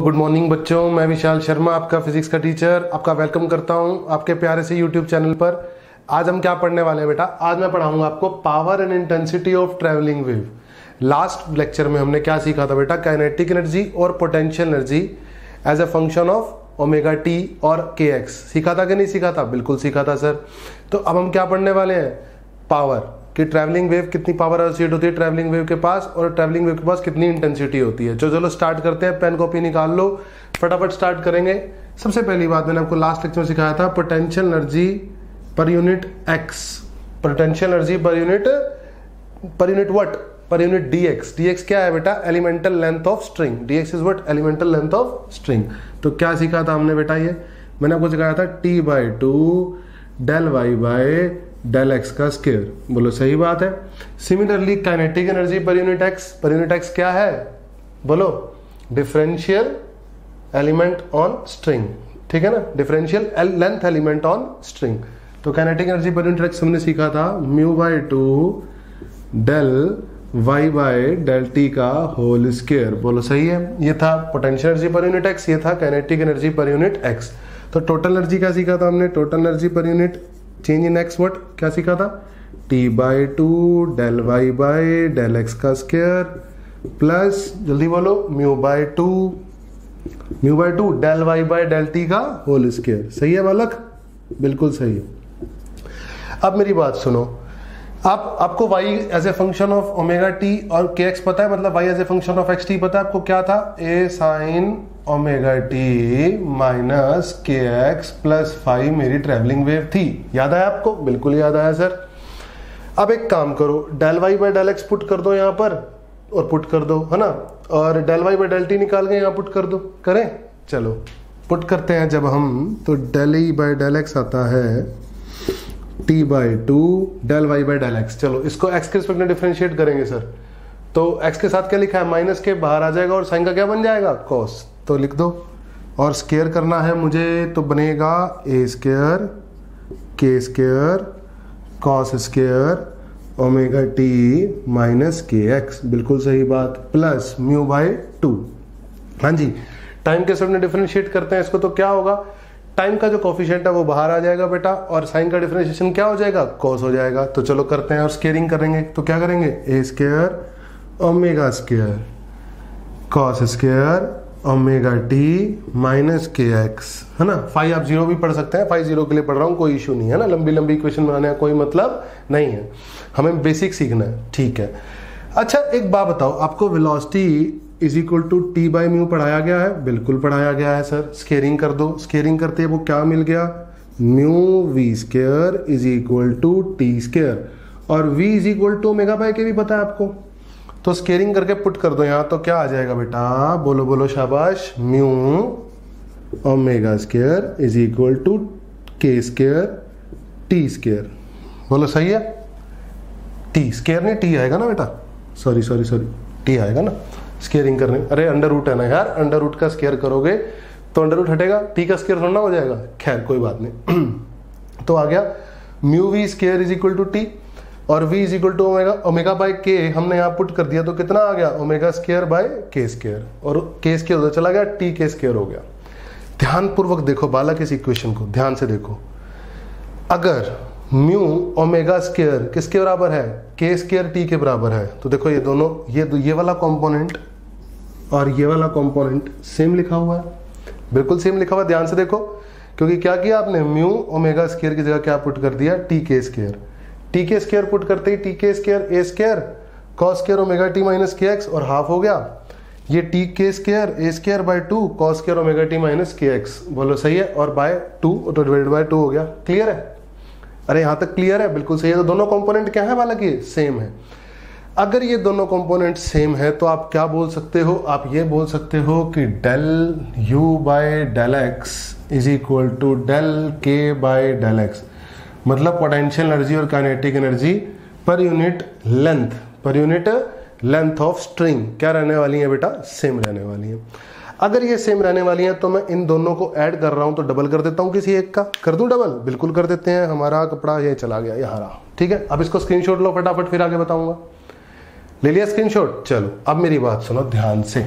Good morning बच्चों, मैं विशाल शर्मा, आपका फिजिक्स का टीचर, आपका वेलकम करता हूं आपके प्यारे से यूट्यूब चैनल पर। आज हम क्या पढ़ने वाले हैं बेटा? आज मैं पढ़ाऊंगा आपको power and intensity of travelling wave. Last lecture में हमने क्या सीखा था बेटा? काइनेटिक एनर्जी और potential energy as a function of omega t और के एक्स। सीखा था कि नहीं सीखा था? बिल्कुल सीखा था सर। तो अब हम क्या पढ़ने वाले हैं? पावर कि ट्रैवलिंग वेव कितनी पावर एसोसिएट होती है ट्रैवलिंग वेव के पास, और ट्रैवलिंग वेव के पास कितनी इंटेंसिटी होती है। चलो स्टार्ट करते हैं, पेन कॉपी निकाल लो, फटाफट स्टार्ट करेंगे। सबसे पहली बात मैंने आपको लास्ट लेक्चर में सिखाया था potential energy per unit x, potential energy per unit what? Per unit dx। dx क्या है बेटा? Elemental length of string. dx is what? Elemental length of string. तो क्या सीखा था हमने बेटा? ये मैंने आपको सिखाया था t/2 del y del x का स्क्वायर। बोलो सही बात है। Similarly kinetic energy per unit x, per unit x क्या है? बोलो डिफरेंशियल एलिमेंट ऑन स्ट्रिंग, ठीक है ना? Differential length element on string. तो kinetic energy per unit x हमने सीखा था μ/2 डेल y डेल टी का होल स्क्वायर। बोलो सही है। ये था potential energy per unit x, ये था kinetic energy per unit x. तो टोटल एनर्जी क्या सीखा था हमने? Total energy per unit change in x what? क्या सीखा था? t/2 del y del x का स्क्वायर प्लस, जल्दी बोलो, μ/2 डेल y डेल टी का होल स्क्वायर। सही है बालक? बिल्कुल सही है। अब मेरी बात सुनो, आप आपको y as a function of omega t और के एक्स पता है, मतलब y as a function of x t पता है आपको? क्या था? a sine omega t minus k x plus phi मेरी ट्रेवलिंग वेव थी। याद आया आपको? बिल्कुल याद आया सर। अब एक काम करो, del y del x put कर दो यहाँ पर और पुट कर दो, है ना? और डेल y डेल टी निकाल के यहाँ पुट कर दो। करें? चलो पुट करते हैं जब हम, तो डेल y डेल एक्स आता है t/2 del y del x. चलो इसको x के रिस्पेक्ट में डिफरेंशिएट करेंगे सर। तो x के साथ क्या लिखा है? माइनस के बाहर आ जाएगा और साइन का क्या बन जाएगा? कॉस। तो लिख दो। और स्क्वायर करना है मुझे, तो बनेगा a स्क्वायर के square cos square omega t minus k x. बिल्कुल सही बात। प्लस μ/2। हाँ जी, टाइम के साथ डिफरेंशिएट करते हैं इसको, तो क्या होगा? टाइम का जो कोफिशिएंट है वो बाहर आ जाएगा बेटा, और साइन का डिफरेंशिएशन क्या हो जाएगा? कॉस हो जाएगा। तो चलो करते हैं और स्क्वेयरिंग करेंगे। तो क्या करेंगे? a square omega square cos square omega t minus k x, है ना? फाई आप जीरो भी पढ़ सकते हैं, फाई जीरो के लिए पढ़ रहा हूँ, कोई इशू नहीं है ना। लंबी लंबी इक्वेशन बनाने का कोई मतलब नहीं है, हमें बेसिक सीखना है, ठीक है? अच्छा एक बात बताओ, आपको velocity is equal to t/μ पढ़ाया गया है? बिल्कुल पढ़ाया गया है सर। स्केयरिंग कर दो। स्केयरिंग करते वो क्या मिल गया? μv² is equal to T square, और v is equal to omega के भी पता है आपको। तो स्केयरिंग करके पुट कर दो यहाँ, तो क्या आ जाएगा बेटा? बोलो बोलो शाबाश। Mu omega square is equal to k square T square. बोलो सही है? टी स्क्वायर नहीं, टी आएगा ना बेटा? सॉरी टी आएगा ना स्केयरिंग करने। अरे अंडर रूट है ना यार, अंडर रूट का स्केयर करोगे तो अंडर रूट हटेगा, टी का स्केयर थोड़ा ना हो जाएगा। खैर कोई बात नहीं। तो आ गया μv² is equal to T, और v is equal to omega by k हमने यहाँ पुट कर दिया, तो कितना आ गया? ओमेगा² बाय के स्क्वायर, और के स्क्वायर उधर चला गया, टी के स्क्वायर हो गया। ध्यान पूर्वक देखो बालक इस इक्वेशन को, ध्यान से देखो। अगर म्यू ओमेगा स्क्वायर किसके बराबर है? के स्क्वायर टी के बराबर है, तो देखो ये दोनों, ये वाला कंपोनेंट और ये वाला कंपोनेंट सेम लिखा हुआ है। बिल्कुल सेम लिखा हुआ है, ध्यान से देखो। क्योंकि क्या किया आपने? म्यू ओमेगा स्क्वायर की जगह क्या पुट कर दिया? T k square. T k square put करते ही T k square A square cos square omega t minus k x, और हाफ हो गया ये T k square A square by 2 cos square omega t minus k x. बोलो सही है? और बाय 2 तो डिवाइड बाय 2 हो गया। क्लियर है? अरे यहाँ तक क्लियर है? बिल्कुल सही है। तो दोनों कंपोनेंट क्या है वाला? ये सेम है। अगर ये दोनों कंपोनेंट सेम है तो आप क्या बोल सकते हो? आप ये बोल सकते हो कि del u by del x is equal to del k by del x. मतलब पोटेंशियल एनर्जी और kinetic energy per unit length of string क्या रहने वाली है बेटा? सेम रहने वाली है। अगर ये सेम रहने वाली है तो मैं इन दोनों को ऐड कर रहा हूं, तो डबल कर देता हूं किसी एक का। कर दूं डबल? बिल्कुल कर देते हैं। हमारा कपड़ा ये चला गया, यहाँ रहा, ठीक है? अब इसको स्क्रीनशॉट लो फटाफट, फिर आगे बताऊंगा। ले लिया स्क्रीनशॉट? चलो अब मेरी बात सुनो ध्यान से।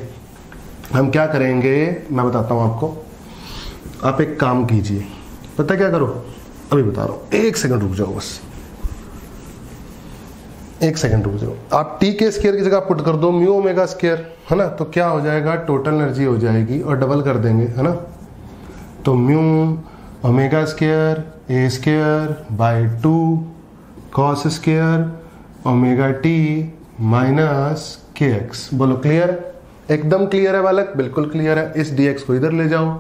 हम क्या करेंगे मैं बताता हूं आपको। आप एक काम कीजिए, पता क्या करो, अभी बता रहा हूं, 1 सेकंड रुक जाओ, बस 1 सेकंड रुक जाओ। आप टी के स्क्वायर की जगह पुट कर दो म्यू ओमेगा स्क्वायर, है ना, तो क्या हो जाएगा, टोटल एनर्जी हो जाएगी और डबल कर देंगे, है ना, तो mu omega square A square by 2 cos square omega t minus k x. बोलो क्लियर है? एकदम क्लियर है बालक, बिल्कुल क्लियर है। इस dx को इधर ले जाओ,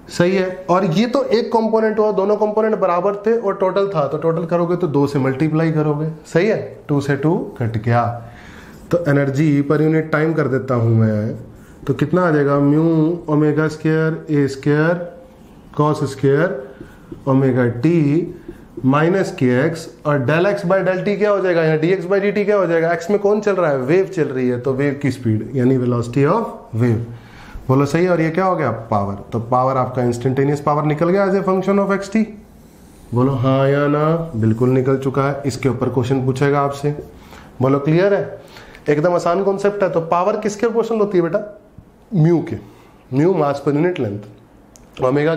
सही है। और ये तो एक कंपोनेंट हुआ, दोनों कंपोनेंट बराबर थे और टोटल था, तो टोटल करोगे तो 2 से मल्टीप्लाई करोगे, सही है, 2 से 2 कट गया। तो एनर्जी पर यूनिट टाइम कर देता हूं मैं, तो कितना आ जाएगा, mu omega square A square cos square omega t minus k x, और del x by del t क्या हो जाएगा, यहाँ d x by d t क्या हो जाएगा, एक्स में कौन चल रहा है, वेव चल रही है, तो वेव की स्पीड यानी वेलोसिटी ऑफ वेव। बोलो सही। और ये क्या हो गया, पावर। तो पावर आपका इंस्टेंटेनियस पावर निकल गया as a function of x t. बोलो हाँ या ना, बिल्कुल निकल चुका है। इसके ऊपर क्वेश्चन पूछेगा आपसे, बोलो क्लियर है, एकदम आसान कॉन्सेप्ट है। तो पावर किसके प्रोपोर्शनल होती है बेटा, म्यू के, म्यू मास पर यूनिट लेंथ, ओमेगा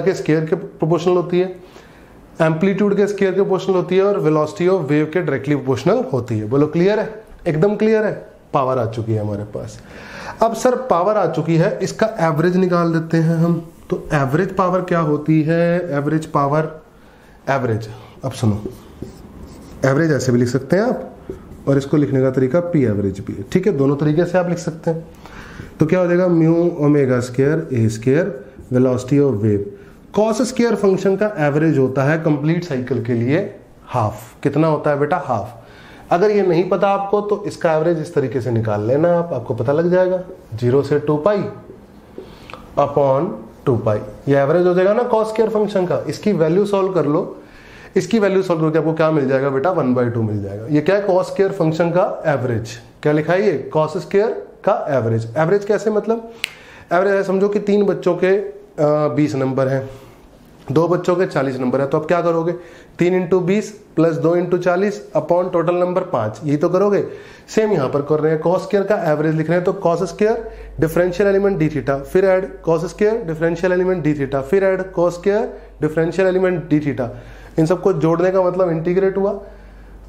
के स्क्वायर के प्रोपोर्शनल होती है, एम्पलीट्यूड के स्क्वायर के प्रोपोर्शनल होती है, और वेलोसिटी ऑफ वेव के डायरेक्टली प्रोपोर्शनल होती है। बोलो क्लियर है, एकदम क्लियर है। पावर आ चुकी है हमारे पास। अब सर पावर आ चुकी है, इसका एवरेज निकाल देते हैं हम। तो एवरेज पावर क्या होती है, एवरेज पावर, एवरेज, अब सुनो, एवरेज ऐसे भी लिख सकते हैं आप, और इसको लिखने का तरीका पी एवरेज भी है, ठीक है, दोनों तरीके से आप लिख सकते हैं। तो क्या हो जाएगा, mu omega square A square velocity of wave. Cos square function का एवरेज होता है कंप्लीट साइकिल के लिए हाफ। कितना होता है बेटा, हाफ। अगर ये नहीं पता आपको तो इसका एवरेज इस तरीके से निकाल लेना आप, आपको पता लग जाएगा, 0 से 2 पाई अपॉन 2 पाई, ये एवरेज हो जाएगा ना कॉस स्क्वायर फंक्शन का। इसकी वैल्यू सॉल्व कर लो, इसकी वैल्यू सॉल्व करके आपको क्या मिल जाएगा बेटा, 1/2 मिल जाएगा। ये क्या है, कॉस स्क्वायर फंक्शन का एवरेज। क्या लिखा है ये, कॉस स्क्वायर का एवरेज। एवरेज कैसे, मतलब एवरेज है, समझो कि 3 बच्चों के 20 नंबर हैं, 2 बच्चों के 40 नंबर है, तो अब क्या करोगे, 3 × 20 प्लस 2 × 40 अपॉन टोटल नंबर 5, यही तो करोगे। सेम यहां पर कर रहे हैं, कॉस स्क्वायर का एवरेज लिख रहे हैं, तो cos square differential element d theta, फिर add cos square differential element d theta, फिर add cos square differential element d theta. इन सबको जोड़ने का मतलब इंटीग्रेट हुआ,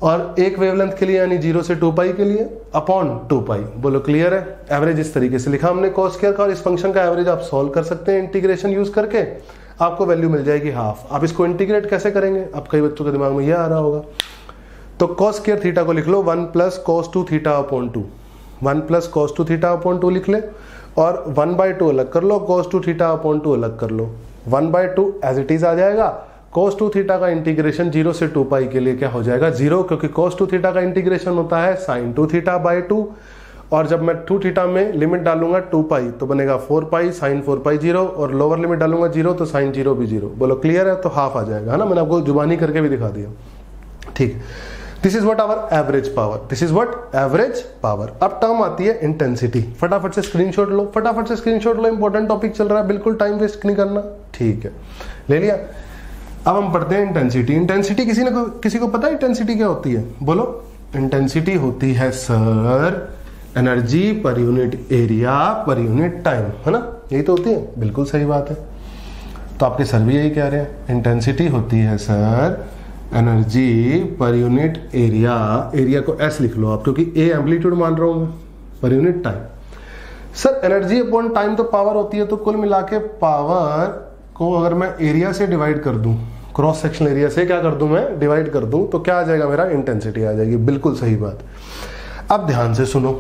और एक वेवलेंथ के लिए यानी 0 से 2 पाई के लिए अपॉन 2 पाई। बोलो क्लियर है। एवरेज इस तरीके से लिखा हमने कॉस स्क्वायर का, और इस फंक्शन का एवरेज आप सॉल्व कर सकते हैं इंटीग्रेशन यूज करके, आपको वैल्यू मिल जाएगी हाफ। आप इसको इंटीग्रेट कैसे करेंगे, अब कई बच्चों के दिमाग में यह आ रहा होगा, तो कॉस स्क्वायर थीटा को लिख लो 1 + cos2 theta upon 2, 1 + cos2 theta upon 2 लिख ले, और 1/2 अलग कर लो, cos2 थीटा अपॉन 2 अलग कर लो, 1/2 एज इट इज आ जाएगा। cos2 थीटा का इंटीग्रेशन 0 से 2 पाई के लिए क्या हो जाएगा, 0, क्योंकि cos2 थीटा का इंटीग्रेशन होता है sin2 थीटा बाय 2, और जब मैं 2 थीटा में लिमिट डालूंगा 2 पाई तो बनेगा 4 पाई, sin 4 पाई 0, और लोअर लिमिट डालूंगा 0 तो sin 0 भी 0। बोलो क्लियर है, तो हाफ आ जाएगा, है ना, मैंने आपको जुबानी करके भी दिखा दिया, ठीक। This is what our average power, this is what average power. अब टर्म आती है इंटेंसिटी, फटाफट से स्क्रीनशॉट लो, फटाफट से स्क्रीनशॉट लो, इंपॉर्टेंट टॉपिक चल रहा है, बिल्कुल टाइम वेस्ट नहीं करना, ठीक है, ले लिया। अब हम पढ़ते हैं इंटेंसिटी। इंटेंसिटी किसी को पता है इंटेंसिटी क्या होती है, बोलो। इंटेंसिटी होती है sir energy per unit area per unit time, है ना, यही तो होती है, बिल्कुल सही बात है। तो आपके सर भी यही कह रहे हैं, इंटेंसिटी होती है sir energy per unit area, area को एस लिख लो आप, क्योंकि ए एम्पलीट्यूड मान रहा हूं मैं, per unit time. Sir energy upon time तो पावर होती है, तो कुल मिला के पावर को अगर मैं एरिया से डिवाइड कर दूं, क्रॉस सेक्शन एरिया से क्या कर दूं मैं, डिवाइड कर दूं, तो क्या आ जाएगा मेरा, इंटेंसिटी आ जाएगी, बिल्कुल सही बात। अब ध्यान से सुनो,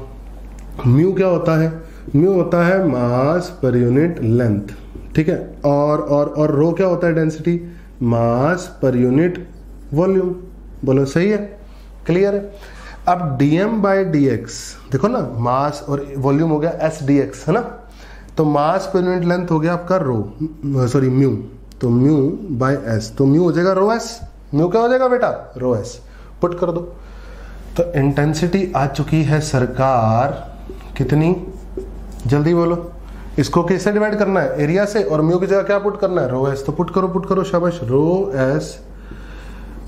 म्यू क्या होता है, म्यू होता है मास पर यूनिट लेंथ, ठीक है, और रो क्या होता है, डेंसिटी, मास पर यूनिट वॉल्यूम। बोलो सही है, क्लियर है। अब dm/dx देखो ना, मास और वॉल्यूम हो गया s/dx, है ना, तो मास पर यूनिट लेंथ हो गया आपका रो, सॉरी म्यू, तो म्यू बाय एस, तो म्यू हो जाएगा रो एस। म्यू क्या हो जाएगा बेटा, रो एस, पुट कर दो। तो इंटेंसिटी आ चुकी है सरकार, कितनी, जल्दी बोलो। इसको किससे डिवाइड करना है, एरिया से, और म्यू की जगह क्या पुट करना है, रो एस, तो पुट करो शाबाश, rho S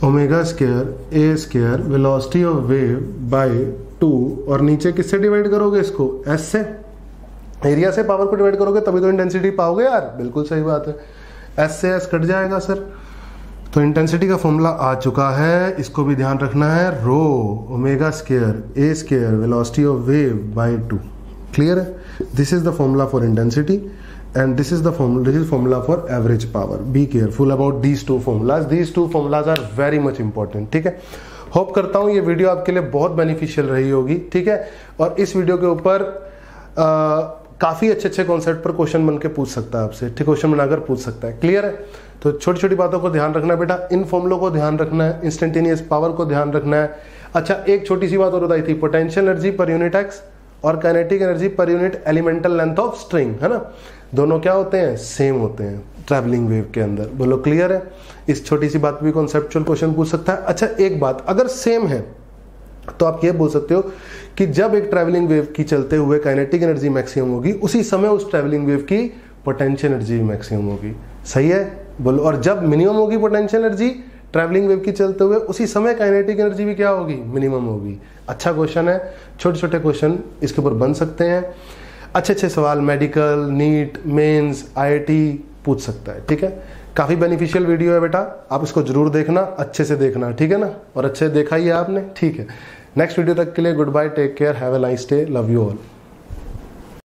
omega square A square velocity of wave by 2, और नीचे किससे डिवाइड करोगे इसको, एस से, एरिया से पावर को डिवाइड करोगे तभी तो इंटेंसिटी पाओगे यार, बिल्कुल सही बात है। एस से एस कट जाएगा सर, तो इंटेंसिटी का फॉर्मूला आ चुका है, इसको भी ध्यान रखना है, rho omega square A square velocity of wave by 2। Clear है? This is the formula for intensity and this is formula for average power. Be careful about these two formulas. These two formulas are very much important. ठीक है, hope करता हूँ ये video आपके लिए बहुत beneficial रही होगी। ठीक है, और इस वीडियो के ऊपर काफी अच्छे कॉन्सेप्ट पर क्वेश्चन बन के पूछ सकता है आपसे, ठीक, क्वेश्चन बनाकर पूछ सकता है। क्लियर है? तो छोटी छोटी बातों को ध्यान रखना बेटा, इन फॉर्मुलों को ध्यान रखना है, इंस्टेंटेनियस पावर को ध्यान रखना है। अच्छा, एक छोटी सी बात और बताई थी, potential energy per unit x और kinetic energy per unit elemental length of string, है ना, दोनों क्या होते हैं? सेम होते हैं ट्रैवलिंग वेव के अंदर। बोलो क्लियर है? इस छोटी सी बात भी कॉन्सेप्चुअल क्वेश्चन पूछ सकता है। अच्छा, एक बात, अगर सेम है तो आप ये बोल सकते हो कि जब एक ट्रैवलिंग वेव की चलते हुए काइनेटिक एनर्जी मैक्सिमम होगी, उसी समय उस ट्रैवलिंग वेव की पोटेंशियल एनर्जी मैक्सिमम होगी। सही है? बोलो। और जब मिनिमम होगी पोटेंशियल एनर्जी ट्रैवलिंग वेव की चलते हुए, उसी समय काइनेटिक एनर्जी भी क्या होगी? मिनिमम होगी। अच्छा क्वेश्चन है, छोटे छोटे क्वेश्चन इसके ऊपर बन सकते हैं। अच्छे सवाल मेडिकल, नीट, मेंस, आईआईटी पूछ सकता है। ठीक है, काफी बेनिफिशियल वीडियो है बेटा, आप इसको जरूर देखना, अच्छे से देखना। ठीक है ना? और अच्छे देखा ही है आपने। ठीक है, नेक्स्ट वीडियो तक के लिए good bye, take care, have a nice day, love you all.